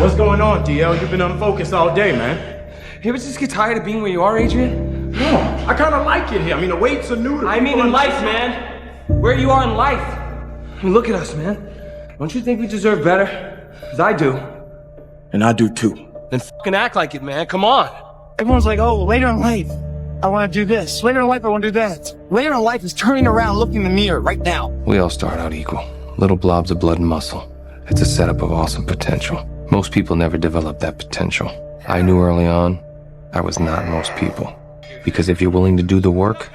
What's going on, DL? You've been unfocused all day, man. You ever just get tired of being where you are, Adrian? No, I kind of like it here. I mean, the weights are new to I mean in life, man. Where you are in life. I mean, look at us, man. Don't you think we deserve better? Because I do. And I do too. Then fucking act like it, man. Come on. Everyone's like, oh, later in life, I want to do this. Later in life, I want to do that. Later in life is turning around, looking in the mirror right now. We all start out equal. Little blobs of blood and muscle. It's a setup of awesome potential. Most people never develop that potential. I knew early on, I was not most people. Because if you're willing to do the work,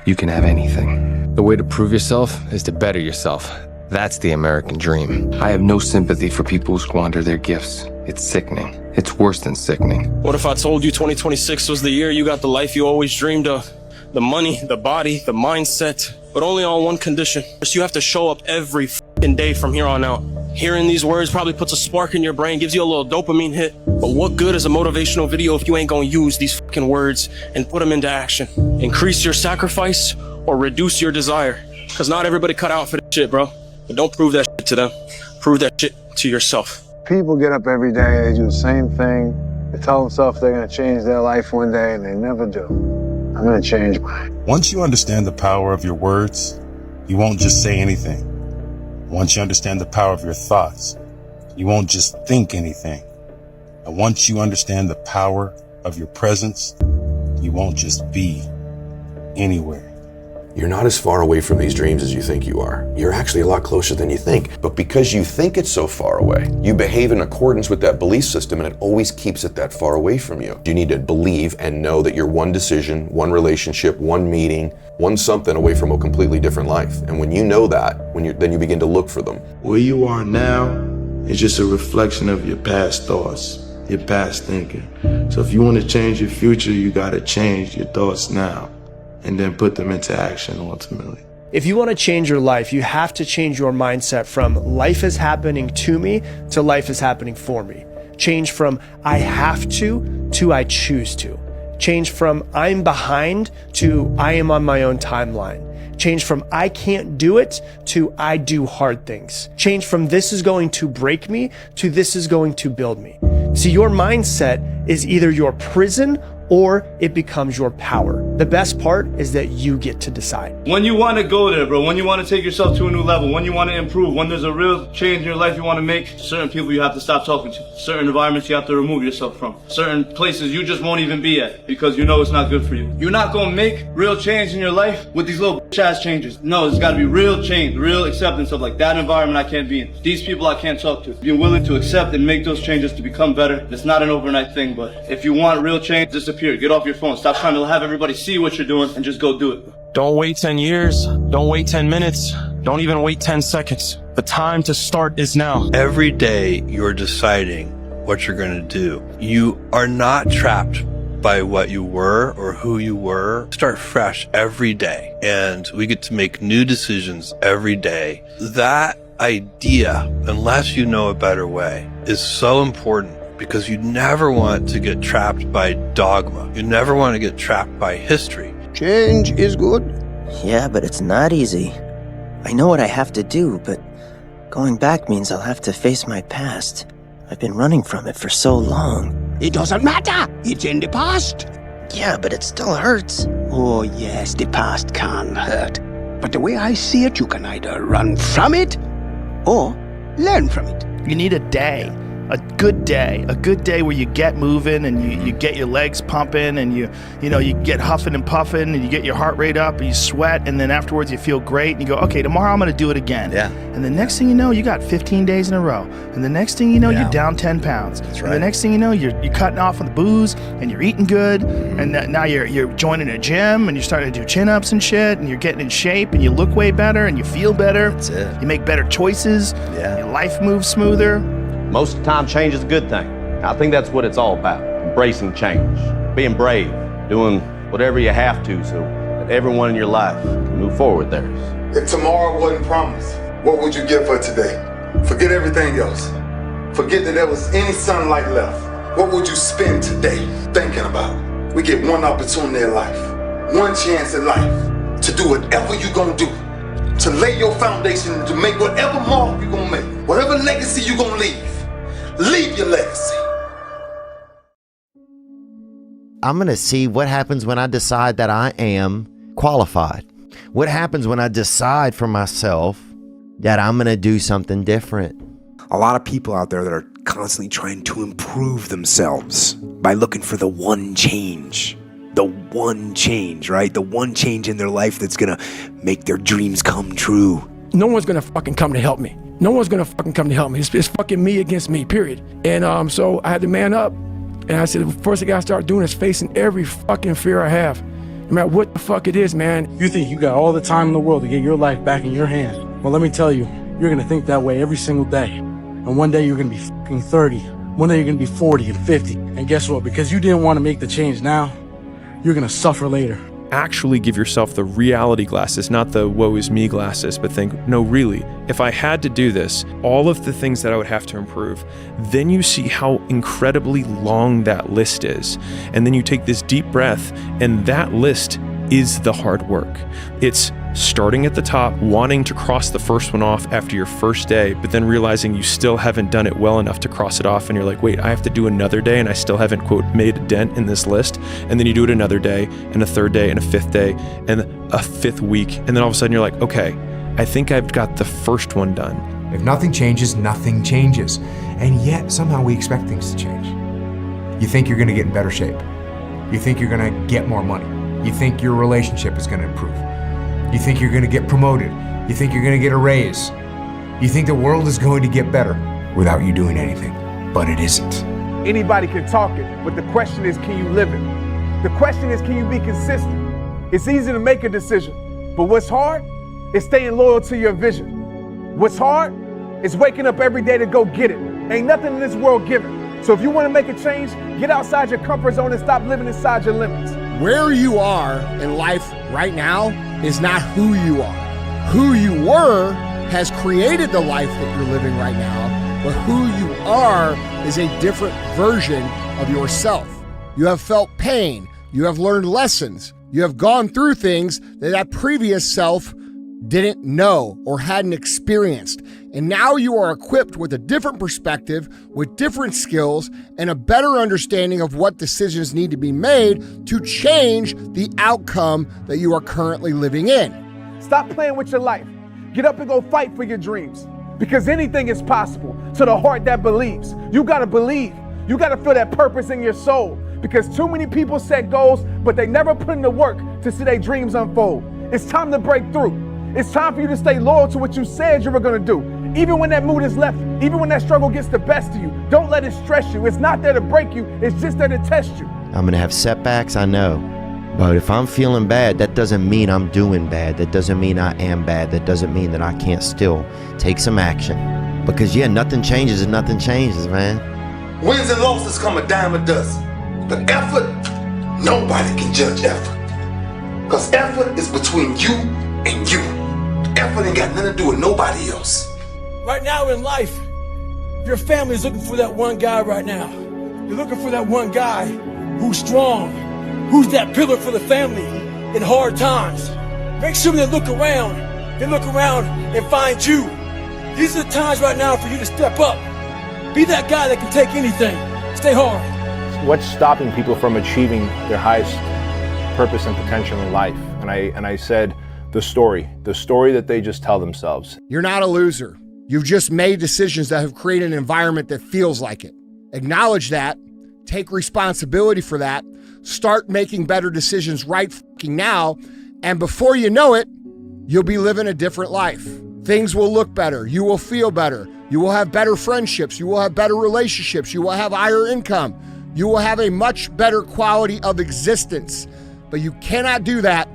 you can have anything. The way to prove yourself is to better yourself. That's the American dream. I have no sympathy for people who squander their gifts. It's sickening. It's worse than sickening. What if I told you 2026 was the year you got the life you always dreamed of? The money, the body, the mindset, but only on one condition. First, you have to show up every fucking day from here on out. Hearing these words probably puts a spark in your brain, gives you a little dopamine hit. But what good is a motivational video if you ain't gonna use these fucking words and put them into action? Increase your sacrifice or reduce your desire. Cause not everybody cut out for that shit, bro. But don't prove that shit to them. Prove that shit to yourself. People get up every day, they do the same thing. They tell themselves they're gonna change their life one day and they never do. I'm gonna change mine. Once you understand the power of your words, you won't just say anything. Once you understand the power of your thoughts, you won't just think anything. And once you understand the power of your presence, you won't just be anywhere. You're not as far away from these dreams as you think you are. You're actually a lot closer than you think. But because you think it's so far away, you behave in accordance with that belief system, and it always keeps it that far away from you. You need to believe and know that you're one decision, one relationship, one meeting, one something away from a completely different life. And when you know that, then you begin to look for them. Where you are now is just a reflection of your past thoughts, your past thinking. So if you want to change your future, you got to change your thoughts now, and then put them into action ultimately. If you want to change your life, you have to change your mindset from life is happening to me to life is happening for me. Change from I have to I choose to. Change from I'm behind to I am on my own timeline. Change from I can't do it to I do hard things. Change from this is going to break me to this is going to build me. See, your mindset is either your prison or it becomes your power. The best part is that you get to decide. When you want to go there, bro, when you want to take yourself to a new level, when you want to improve, when there's a real change in your life you want to make, certain people you have to stop talking to, certain environments you have to remove yourself from, certain places you just won't even be at because you know it's not good for you. You're not going to make real change in your life with these little ass changes. No, there's got to be real change, real acceptance of like that environment I can't be in, these people I can't talk to. Being willing to accept and make those changes to become better. It's not an overnight thing, but if you want real change, disappear. Get off your phone. Stop trying to have everybody see what you're doing and just go do it. Don't wait 10 years. Don't wait 10 minutes. Don't even wait 10 seconds. The time to start is now. Every day you're deciding what you're going to do. You are not trapped by what you were or who you were. Start fresh every day. And we get to make new decisions every day. That idea, unless you know a better way, is so important. Because you never want to get trapped by dogma. You never want to get trapped by history. Change is good. Yeah, but it's not easy. I know what I have to do, but going back means I'll have to face my past. I've been running from it for so long. It doesn't matter. It's in the past. Yeah, but it still hurts. Oh, yes, the past can hurt. But the way I see it, you can either run from it or learn from it. You need a day. A good day where you get moving and you get your legs pumping and you get huffing and puffing and you get your heart rate up and you sweat and then afterwards you feel great and you go, okay, tomorrow I'm going to do it again. Yeah. And the next thing you know, you got 15 days in a row. And the next thing you know, you're down 10 pounds. That's right. And the next thing you know, you're cutting off on the booze and you're eating good. And now you're joining a gym and you're starting to do chin-ups and shit and you're getting in shape and you look way better and you feel better. That's it. You make better choices. Yeah. Your life moves smoother. Most of the time, change is a good thing. I think that's what it's all about. Embracing change, being brave, doing whatever you have to so that everyone in your life can move forward there. If tomorrow wasn't promised, what would you give for today? Forget everything else. Forget that there was any sunlight left. What would you spend today thinking about? We get one opportunity in life, one chance in life to do whatever you're gonna do, to lay your foundation, to make whatever mark you're gonna make, whatever legacy you're gonna leave. leave your legacy. I'm going to see what happens when I decide that I am qualified. What happens when I decide for myself that I'm going to do something different. A lot of people out there that are constantly trying to improve themselves by looking for the one change. The one change, right? The one change in their life that's going to make their dreams come true. No one's going to fucking come to help me. No one's going to fucking come to help me. It's fucking me against me, period. And so I had to man up. And I said, the first thing I gotta start doing is facing every fucking fear I have. No matter what the fuck it is, man. You think you got all the time in the world to get your life back in your hands. Well, let me tell you, you're gonna think that way every single day. And one day you're gonna be fucking 30. One day you're gonna be 40 and 50. And guess what? Because you didn't want to make the change now, you're gonna suffer later. Actually give yourself the reality glasses, not the woe is me glasses, but think, no, really, if I had to do this, all of the things that I would have to improve, then you see how incredibly long that list is. And then you take this deep breath, and that list is the hard work. It's starting at the top, wanting to cross the first one off after your first day, but then realizing you still haven't done it well enough to cross it off, and you're like, wait, I have to do another day and I still haven't, quote, made a dent in this list. And then you do it another day, and a third day, and a fifth day, and a fifth week, and then all of a sudden you're like, okay, I think I've got the first one done. If nothing changes, nothing changes. And yet somehow we expect things to change. You think you're gonna get in better shape. You think you're gonna get more money. You think your relationship is gonna improve. You think you're gonna get promoted. You think you're gonna get a raise. You think the world is going to get better without you doing anything, but it isn't. Anybody can talk it, but the question is, can you live it? The question is, can you be consistent? It's easy to make a decision, but what's hard is staying loyal to your vision. What's hard is waking up every day to go get it. Ain't nothing in this world given. So if you wanna make a change, get outside your comfort zone and stop living inside your limits. Where you are in life right now is not who you are. Who you were has created the life that you're living right now, but who you are is a different version of yourself. You have felt pain, you have learned lessons, you have gone through things that previous self didn't know or hadn't experienced. And now you are equipped with a different perspective, with different skills, and a better understanding of what decisions need to be made to change the outcome that you are currently living in. Stop playing with your life. Get up and go fight for your dreams. Because anything is possible to the heart that believes. You gotta believe. You gotta feel that purpose in your soul. Because too many people set goals, but they never put in the work to see their dreams unfold. It's time to break through. It's time for you to stay loyal to what you said you were gonna do. Even when that mood is left, even when that struggle gets the best of you, don't let it stress you. It's not there to break you, it's just there to test you. I'm going to have setbacks, I know. But if I'm feeling bad, that doesn't mean I'm doing bad. That doesn't mean I am bad. That doesn't mean that I can't still take some action. Because yeah, nothing changes and nothing changes, man. Wins and losses come a dime a dozen. But effort, nobody can judge effort. Because effort is between you and you. Effort ain't got nothing to do with nobody else. Right now in life, your family's looking for that one guy right now. You're looking for that one guy who's strong, who's that pillar for the family in hard times. Make sure they look around and find you. These are the times right now for you to step up. Be that guy that can take anything. Stay hard. What's stopping people from achieving their highest purpose and potential in life? And I said, the story that they just tell themselves. You're not a loser. You've just made decisions that have created an environment that feels like it. Acknowledge that, take responsibility for that, start making better decisions right fucking now, and before you know it, you'll be living a different life. Things will look better, you will feel better, you will have better friendships, you will have better relationships, you will have higher income, you will have a much better quality of existence. But you cannot do that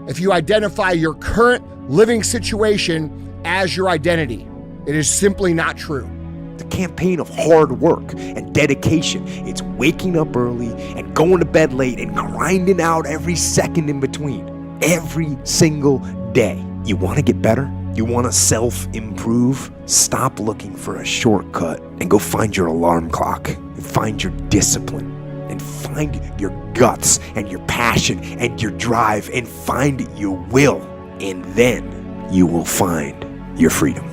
if you identify your current living situation as your identity. It is simply not true. The campaign of hard work and dedication. It's waking up early and going to bed late and grinding out every second in between. Every single day. You want to get better? You want to self-improve? Stop looking for a shortcut and go find your alarm clock and find your discipline and find your guts and your passion and your drive and find your will. And then you will find your freedom.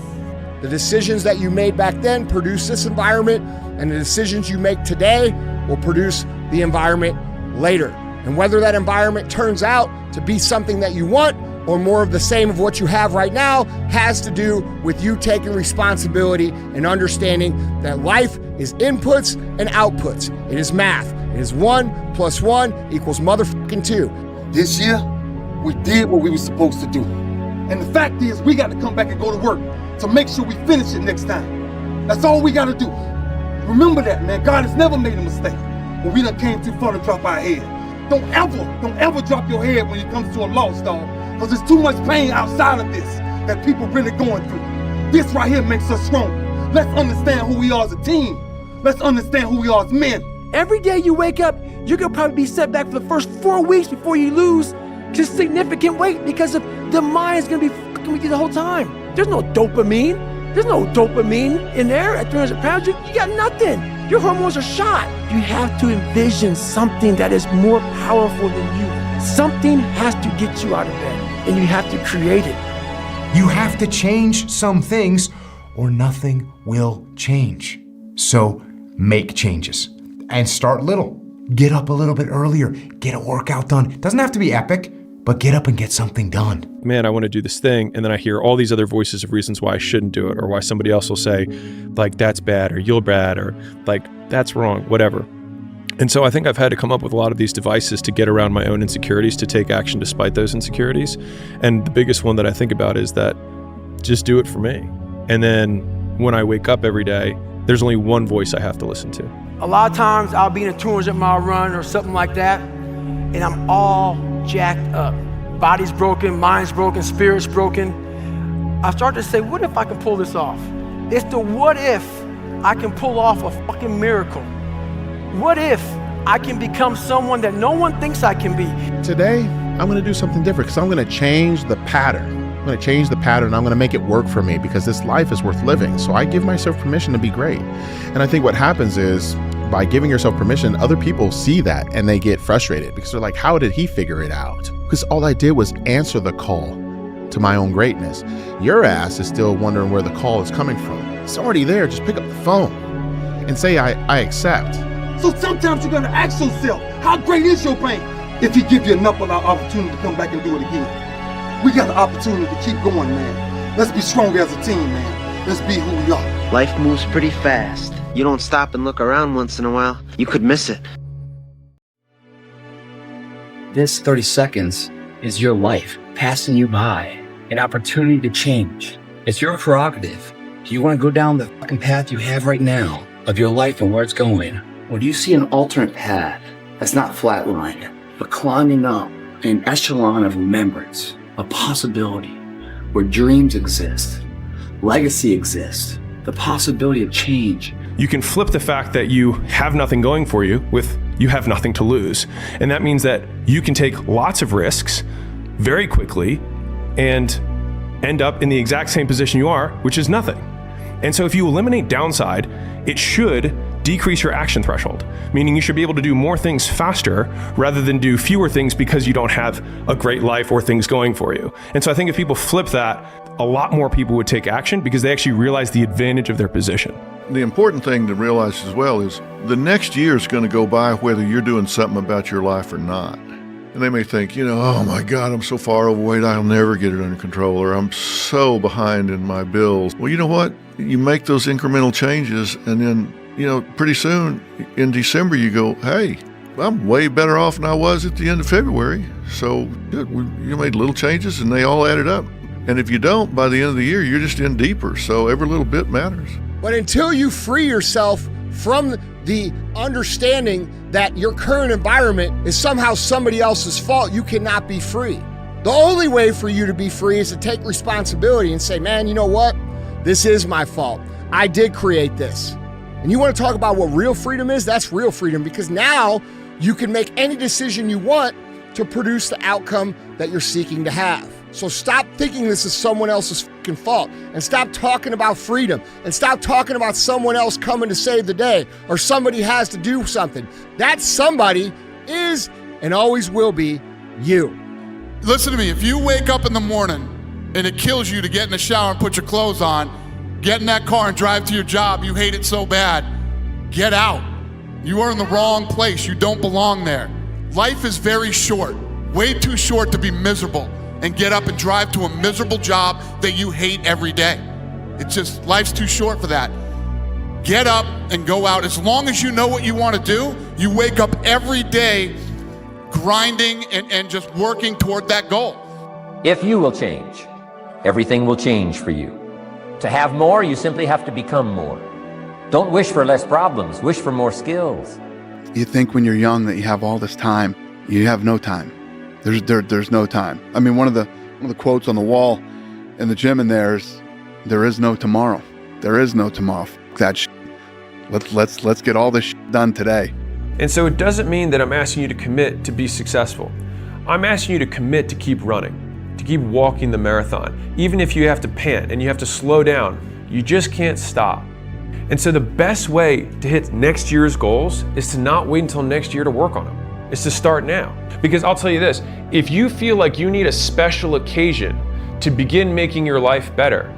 The decisions that you made back then produce this environment, and the decisions you make today will produce the environment later. And whether that environment turns out to be something that you want or more of the same of what you have right now has to do with you taking responsibility and understanding that life is inputs and outputs. It is math. It is 1 + 1 equals motherfucking 2. This year, we did what we were supposed to do. And the fact is, we got to come back and go to work to make sure we finish it next time. That's all we got to do. Remember that, man. God has never made a mistake. When we done came too far to drop our head. Don't ever drop your head when it comes to a loss, dog. Because there's too much pain outside of this that people really going through. This right here makes us strong. Let's understand who we are as a team. Let's understand who we are as men. Every day you wake up, you're gonna probably be set back for the first 4 weeks before you lose just significant weight because of the mind's gonna be fucking with you the whole time. There's no dopamine. There's no dopamine in there at 300 pounds. You got nothing. Your hormones are shot. You have to envision something that is more powerful than you. Something has to get you out of bed, and you have to create it. You have to change some things or nothing will change. So make changes and start little. Get up a little bit earlier. Get a workout done. It doesn't have to be epic, but get up and get something done. Man, I want to do this thing. And then I hear all these other voices of reasons why I shouldn't do it, or why somebody else will say, like, that's bad, or you're bad, or like, that's wrong, whatever. And so I think I've had to come up with a lot of these devices to get around my own insecurities, to take action despite those insecurities. And the biggest one that I think about is that just do it for me. And then when I wake up every day, there's only one voice I have to listen to. A lot of times I'll be in a 200-mile run or something like that, and I'm all jacked up. Body's broken, mind's broken, spirit's broken. I start to say, what if I can pull this off? It's the what if I can pull off a fucking miracle. What if I can become someone that no one thinks I can be? Today, I'm gonna do something different because I'm gonna change the pattern. I'm gonna change the pattern. I'm gonna make it work for me because this life is worth living. So I give myself permission to be great. And I think what happens is, by giving yourself permission, other people see that and they get frustrated because they're like, how did he figure it out? Because all I did was answer the call to my own greatness. Your ass is still wondering where the call is coming from. It's already there. Just pick up the phone and say, I accept. So sometimes you gotta ask yourself, how great is your pain? If he give you enough of our opportunity to come back and do it again. We got the opportunity to keep going, man. Let's be stronger as a team, man. Let's be who we are. Life moves pretty fast. You don't stop and look around once in a while, you could miss it. This 30 seconds is your life passing you by, an opportunity to change. It's your prerogative. Do you want to go down the fucking path you have right now of your life and where it's going? Or do you see an alternate path that's not flatlined, but climbing up an echelon of remembrance, a possibility where dreams exist, legacy exists, the possibility of change? You can flip the fact that you have nothing going for you with you have nothing to lose. And that means that you can take lots of risks very quickly and end up in the exact same position you are, which is nothing. And so if you eliminate downside, it should decrease your action threshold, meaning you should be able to do more things faster rather than do fewer things because you don't have a great life or things going for you. And so I think if people flip that, a lot more people would take action because they actually realize the advantage of their position. The important thing to realize as well is the next year is going to go by whether you're doing something about your life or not. And they may think, oh my God, I'm so far overweight, I'll never get it under control, or I'm so behind in my bills. Well, you know what? You make those incremental changes, and then, pretty soon in December you go, hey, I'm way better off than I was at the end of February. So good. You made little changes and they all added up. And if you don't, by the end of the year, you're just in deeper. So every little bit matters. But until you free yourself from the understanding that your current environment is somehow somebody else's fault, you cannot be free. The only way for you to be free is to take responsibility and say, man, you know what? This is my fault. I did create this. And you want to talk about what real freedom is? That's real freedom, because now you can make any decision you want to produce the outcome that you're seeking to have. So stop thinking this is someone else's fucking fault, and stop talking about freedom, and stop talking about someone else coming to save the day, or somebody has to do something. That somebody is and always will be you. Listen to me, if you wake up in the morning and it kills you to get in the shower and put your clothes on, Get in that car and drive to your job. You hate it so bad. Get out. You are in the wrong place. You don't belong there. Life is very short, way too short to be miserable and get up and drive to a miserable job that you hate every day. It's just, life's too short for that. Get up and go out. As long as you know what you want to do, you wake up every day grinding and just working toward that goal. If you will change, everything will change for you. To have more, you simply have to become more. Don't wish for less problems, wish for more skills. You think when you're young that you have all this time. You have no time. There's no time. I mean, one of the quotes on the wall in the gym in there is no tomorrow. There is no tomorrow. That shit. Let's get all this shit done today. And so it doesn't mean that I'm asking you to commit to be successful. I'm asking you to commit to keep running, to keep walking the marathon. Even if you have to pant and you have to slow down, you just can't stop. And so the best way to hit next year's goals is to not wait until next year to work on them. It's to start now. Because I'll tell you this, if you feel like you need a special occasion to begin making your life better,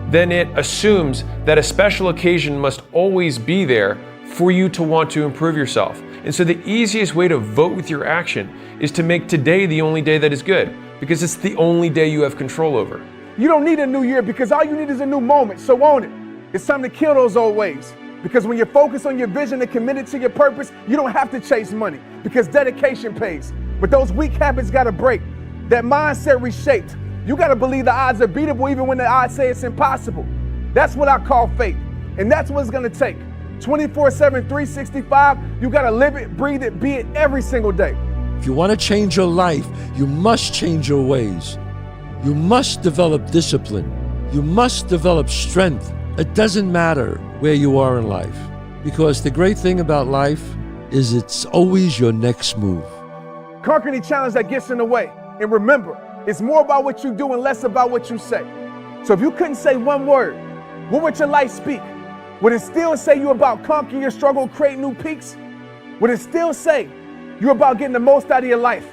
then it assumes that a special occasion must always be there for you to want to improve yourself. And so the easiest way to vote with your action is to make today the only day that is good, because it's the only day you have control over. You don't need a new year because all you need is a new moment, so own it. It's time to kill those old ways. Because when you're focused on your vision and committed to your purpose, you don't have to chase money because dedication pays. But those weak habits gotta break. That mindset reshaped. You gotta believe the odds are beatable even when the odds say it's impossible. That's what I call faith. And that's what it's gonna take. 24/7, 365, you gotta live it, breathe it, be it every single day. If you wanna change your life, you must change your ways. You must develop discipline. You must develop strength. It doesn't matter where you are in life, because the great thing about life is it's always your next move. Conquer any challenge that gets in the way. And remember, it's more about what you do and less about what you say. So if you couldn't say one word, what would your life speak? Would it still say you're about conquering your struggle, creating new peaks? Would it still say you're about getting the most out of your life?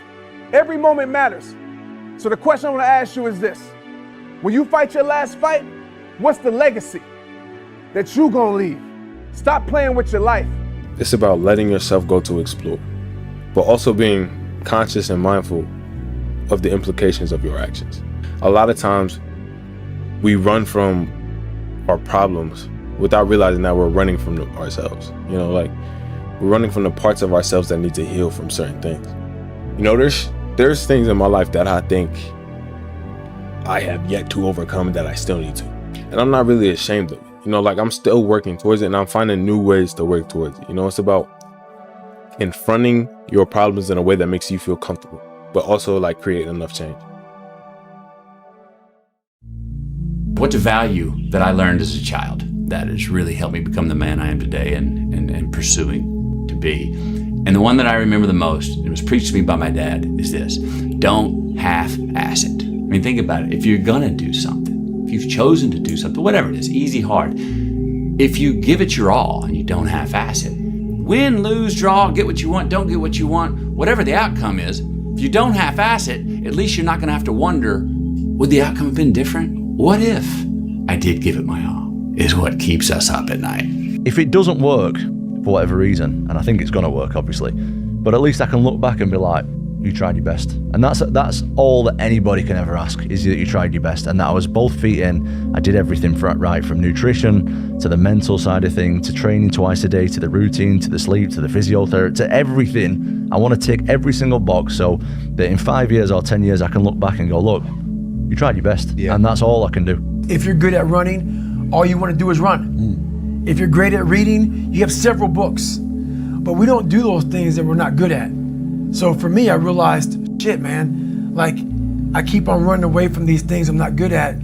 Every moment matters. So the question I want to ask you is this. When you fight your last fight, what's the legacy that you gonna leave? Stop playing with your life. It's about letting yourself go to explore, but also being conscious and mindful of the implications of your actions. A lot of times we run from our problems without realizing that we're running from ourselves. You know, like we're running from the parts of ourselves that need to heal from certain things. You know, there's things in my life that I think I have yet to overcome that I still need to. And I'm not really ashamed of it. You know, like I'm still working towards it and I'm finding new ways to work towards it. You know, it's about confronting your problems in a way that makes you feel comfortable, but also like create enough change. What's a value that I learned as a child that has really helped me become the man I am today and pursuing to be? And the one that I remember the most, it was preached to me by my dad, is this: don't half-ass it. I mean, think about it. If you're gonna do something, if you've chosen to do something, whatever it is, easy, hard, if you give it your all and you don't half-ass it, win, lose, draw, get what you want, don't get what you want, whatever the outcome is, if you don't half-ass it, at least you're not gonna have to wonder, would the outcome have been different? What if I did give it my all? Is what keeps us up at night. If it doesn't work, for whatever reason, and I think it's gonna work, obviously, but at least I can look back and be like, you tried your best. And that's all that anybody can ever ask, is that you tried your best, and that I was both feet in. I did everything right, from nutrition to the mental side of things, to training twice a day, to the routine, to the sleep, to the physiotherapy, to everything. I want to tick every single box so that in 5 years or 10 years I can look back and go, look, you tried your best. And that's all I can do. If you're good at running, all you want to do is run. If you're great at reading, you have several books. But we don't do those things that we're not good at. So for me, I realized, shit, man, like I keep on running away from these things I'm not good at.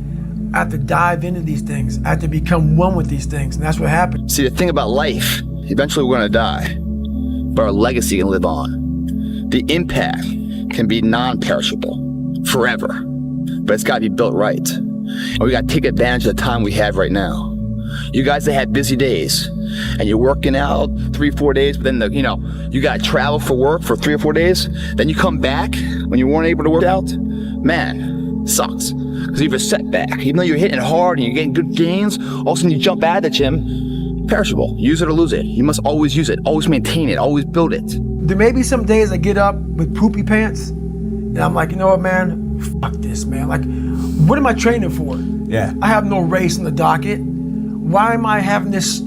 I have to dive into these things. I have to become one with these things, and that's what happened. See, the thing about life, eventually we're gonna die, but our legacy can live on. The impact can be non-perishable, forever, but it's gotta be built right. And we gotta take advantage of the time we have right now. You guys that had busy days, and you're working out 3-4 days, but then you gotta travel for work for 3 or 4 days, then you come back when you weren't able to work out, man, sucks. Because you have a setback. Even though you're hitting hard and you're getting good gains, all of a sudden you jump out of the gym, perishable. Use it or lose it. You must always use it, always maintain it, always build it. There may be some days I get up with poopy pants, and I'm like, you know what, man? Fuck this, man. Like, what am I training for? Yeah. I have no race on the docket. Why am I having this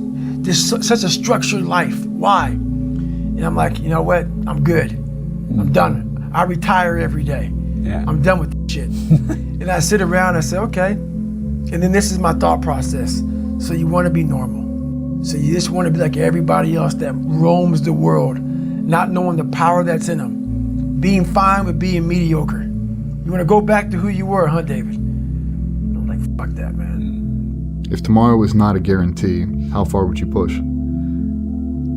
such a structured life? Why? And I'm like, you know what? I'm good. I'm done. I retire every day. Yeah. I'm done with this shit. And I sit around and I say, okay. And then this is my thought process. So you want to be normal. So you just want to be like everybody else that roams the world, not knowing the power that's in them. Being fine with being mediocre. You want to go back to who you were, huh, David? I'm like, fuck that, man. If tomorrow was not a guarantee, how far would you push?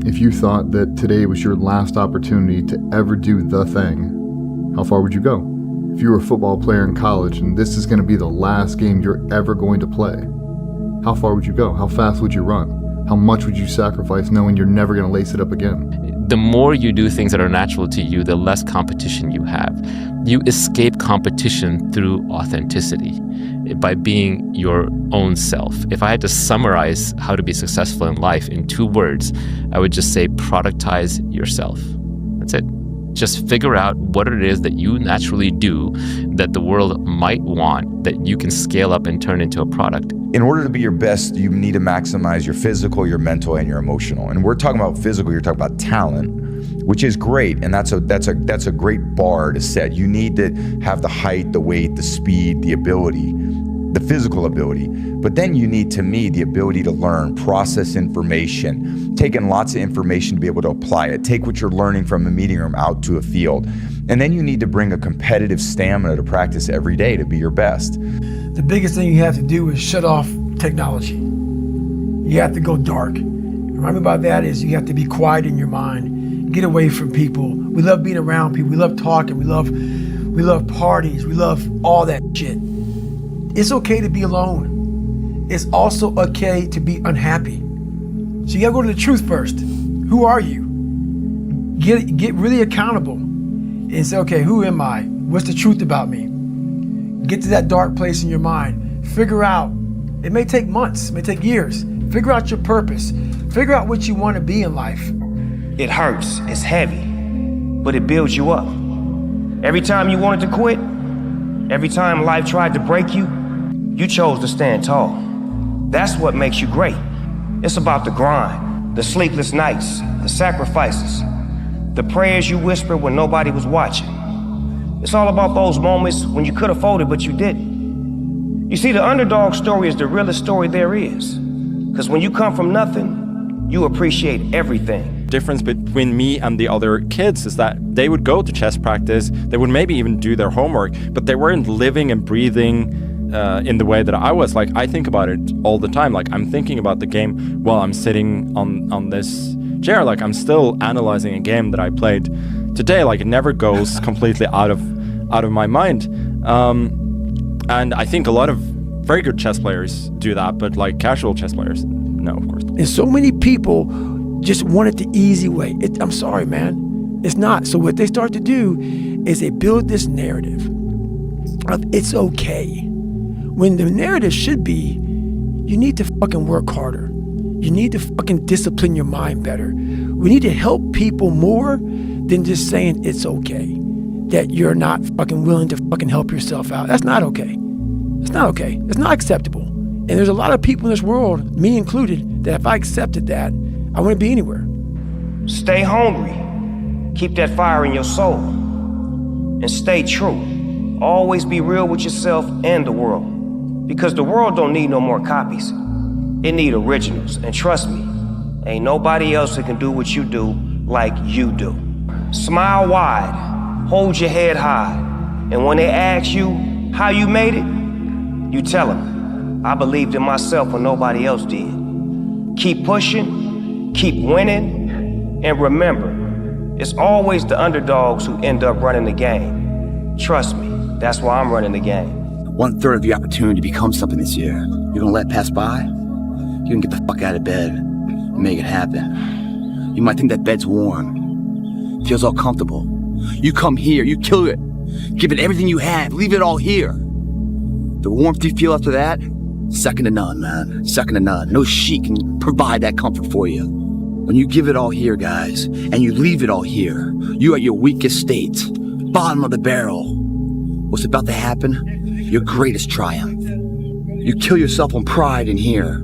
If you thought that today was your last opportunity to ever do the thing, how far would you go? If you were a football player in college and this is going to be the last game you're ever going to play, how far would you go? How fast would you run? How much would you sacrifice knowing you're never going to lace it up again? The more you do things that are natural to you, the less competition you have. You escape competition through authenticity, by being your own self. If I had to summarize how to be successful in life in 2 words, I would just say productize yourself. That's it. Just figure out what it is that you naturally do that the world might want, that you can scale up and turn into a product. In order to be your best, you need to maximize your physical, your mental, and your emotional. And we're talking about physical, you're talking about talent, which is great, and that's a great bar to set. You need to have the height, the weight, the speed, the ability, the physical ability. But then you need, to me, the ability to learn, process information, take in lots of information to be able to apply it, take what you're learning from a meeting room out to a field. And then you need to bring a competitive stamina to practice every day to be your best. The biggest thing you have to do is shut off technology. You have to go dark. And what I mean by that is you have to be quiet in your mind, get away from people. We love being around people, we love talking, we love parties, we love all that shit. It's okay to be alone. It's also okay to be unhappy. So you gotta go to the truth first. Who are you? Get really accountable and say, okay, who am I? What's the truth about me? Get to that dark place in your mind. Figure out, it may take months, it may take years. Figure out your purpose. Figure out what you want to be in life. It hurts, it's heavy, but it builds you up. Every time you wanted to quit, every time life tried to break you, you chose to stand tall. That's what makes you great. It's about the grind, the sleepless nights, the sacrifices, the prayers you whispered when nobody was watching. It's all about those moments when you could have folded, but you didn't. You see, the underdog story is the realest story there is. Because when you come from nothing, you appreciate everything. Difference between me and the other kids is that they would go to chess practice, they would maybe even do their homework, but they weren't living and breathing in the way that I was. Like, I think about it all the time. Like, I'm thinking about the game while I'm sitting on this chair. Like, I'm still analyzing a game that I played today. Like, it never goes completely out of my mind. And I think a lot of very good chess players do that, but like casual chess players, no, of course. And so many people just want it the easy way. I'm sorry, man. It's not. So what they start to do is they build this narrative of it's okay. When the narrative should be, you need to fucking work harder. You need to fucking discipline your mind better. We need to help people more than just saying it's okay, that you're not fucking willing to fucking help yourself out. That's not okay. It's not okay. It's not acceptable. And there's a lot of people in this world, me included, that if I accepted that, I wouldn't be anywhere. Stay hungry. Keep that fire in your soul. And stay true. Always be real with yourself and the world. Because the world don't need no more copies. It need originals. And trust me, ain't nobody else that can do what you do like you do. Smile wide. Hold your head high. And when they ask you how you made it, you tell them, I believed in myself when nobody else did. Keep pushing, keep winning, and remember, it's always the underdogs who end up running the game. Trust me, that's why I'm running the game. 1/3 of your opportunity to become something this year, you're gonna let pass by? You can get the fuck out of bed and make it happen. You might think that bed's warm, feels all comfortable. You come here, you kill it, give it everything you have, leave it all here. The warmth you feel after that, second to none, man. Second to none. No sheet can provide that comfort for you. When you give it all here, guys, and you leave it all here, you at your weakest state, bottom of the barrel. What's about to happen? Your greatest triumph. You kill yourself on pride in here,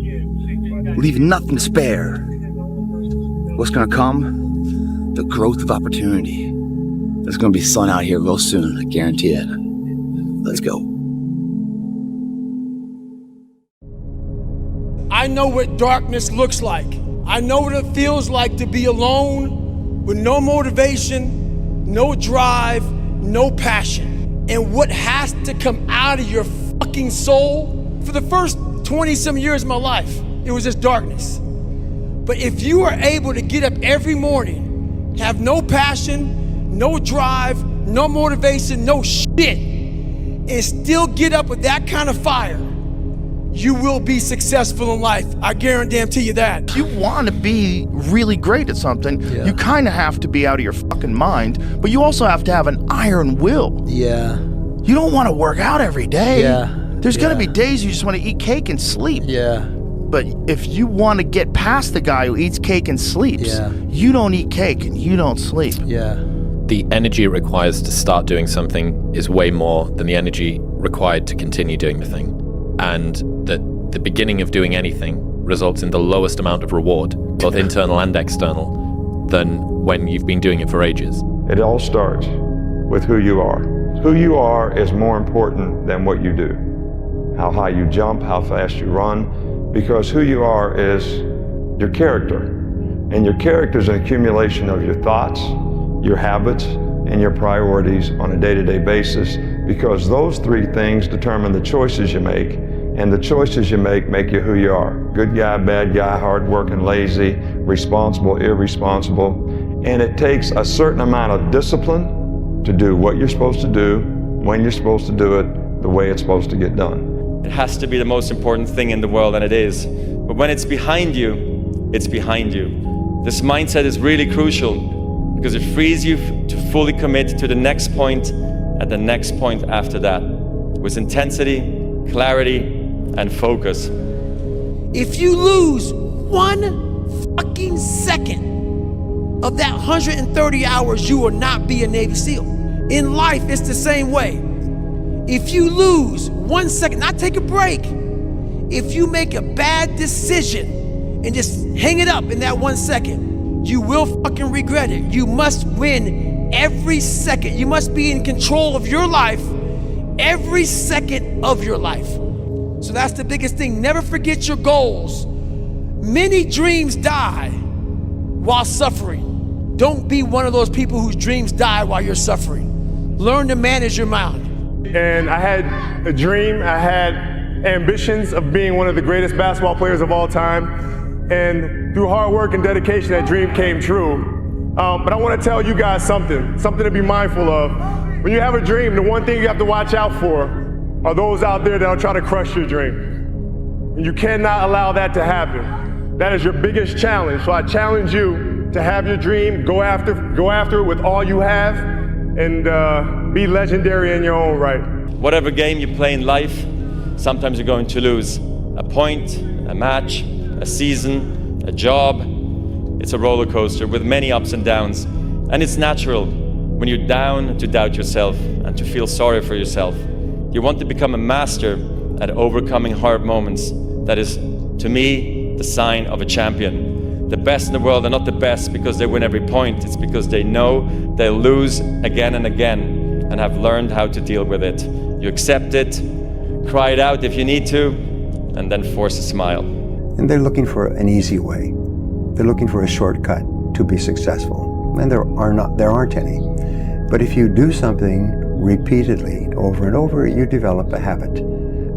leave nothing to spare. What's gonna come? The growth of opportunity. There's gonna be sun out here real soon, I guarantee it. Let's go. I know what darkness looks like. I know what it feels like to be alone with no motivation, no drive, no passion. And what has to come out of your fucking soul, for the first 20-some years of my life, it was just darkness. But if you are able to get up every morning, have no passion, no drive, no motivation, no shit, and still get up with that kind of fire, you will be successful in life. I guarantee you that. If you want to be really great at something, you kind of have to be out of your fucking mind, but you also have to have an iron will. Yeah. You don't want to work out every day. Yeah. There's going to be days you just want to eat cake and sleep. Yeah. But if you want to get past the guy who eats cake and sleeps, you don't eat cake and you don't sleep. Yeah. The energy it requires to start doing something is way more than the energy required to continue doing the thing. And that the beginning of doing anything results in the lowest amount of reward, both internal and external, than when you've been doing it for ages. It all starts with who you are. Who you are is more important than what you do. How high you jump, how fast you run, because who you are is your character. And your character is an accumulation of your thoughts, your habits, and your priorities on a day-to-day basis, because those three things determine the choices you make, and the choices you make you who you are. Good guy, bad guy, hardworking, lazy, responsible, irresponsible. And it takes a certain amount of discipline to do what you're supposed to do, when you're supposed to do it, the way it's supposed to get done. It has to be the most important thing in the world, and it is. But when it's behind you, it's behind you. This mindset is really crucial because it frees you to fully commit to the next point and the next point after that with intensity, clarity, and focus. If you lose 1 fucking second of that 130 hours, you will not be a Navy SEAL. In life, it's the same way. If you lose 1 second, not take a break, if you make a bad decision and just hang it up in that 1 second, you will fucking regret it. You must win every second. You must be in control of your life every second of your life. So that's the biggest thing. Never forget your goals. Many dreams die while suffering. Don't be one of those people whose dreams die while you're suffering. Learn to manage your mind. And I had a dream, I had ambitions of being one of the greatest basketball players of all time. And through hard work and dedication, that dream came true. But I want to tell you guys something to be mindful of. When you have a dream, the one thing you have to watch out for are those out there that'll try to crush your dream. And you cannot allow that to happen. That is your biggest challenge. So I challenge you to have your dream, go after it with all you have, and be legendary in your own right. Whatever game you play in life, sometimes you're going to lose. A point, a match, a season, a job. It's a roller coaster with many ups and downs. And it's natural when you're down to doubt yourself and to feel sorry for yourself. You want to become a master at overcoming hard moments. That is, to me, the sign of a champion. The best in the world are not the best because they win every point. It's because they know they'll lose again and again and have learned how to deal with it. You accept it, cry it out if you need to, and then force a smile. And they're looking for an easy way. They're looking for a shortcut to be successful. And there aren't any. But if you do something repeatedly, over and over, you develop a habit.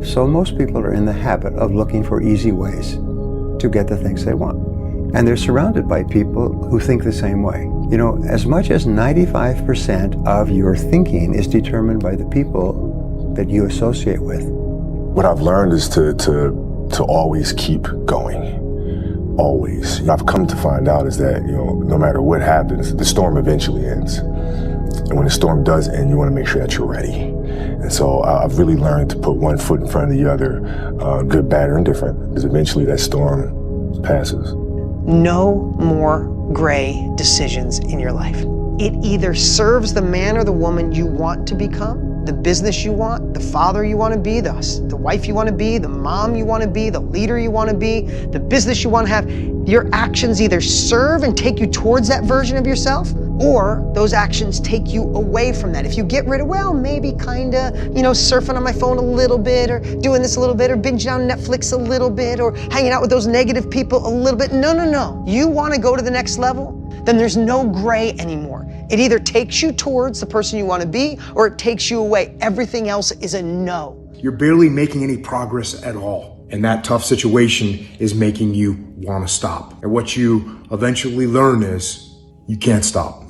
So most people are in the habit of looking for easy ways to get the things they want. And they're surrounded by people who think the same way. You know, as much as 95% of your thinking is determined by the people that you associate with. What I've learned is to always keep going. Always. I've come to find out is that, no matter what happens, the storm eventually ends. And when the storm does end, you want to make sure that you're ready. And so I've really learned to put one foot in front of the other, good, bad, or indifferent, because eventually that storm passes. No more gray decisions in your life. It either serves the man or the woman you want to become, the business you want, the father you want to be, the wife you want to be, the mom you want to be, the leader you want to be, the business you want to have. Your actions either serve and take you towards that version of yourself, or those actions take you away from that. If you get rid of, well, maybe kinda, surfing on my phone a little bit, or doing this a little bit, or binging on Netflix a little bit, or hanging out with those negative people a little bit. No. You want to go to the next level? Then there's no gray anymore. It either takes you towards the person you want to be, or it takes you away. Everything else is a no. You're barely making any progress at all. And that tough situation is making you want to stop. And what you eventually learn is you can't stop.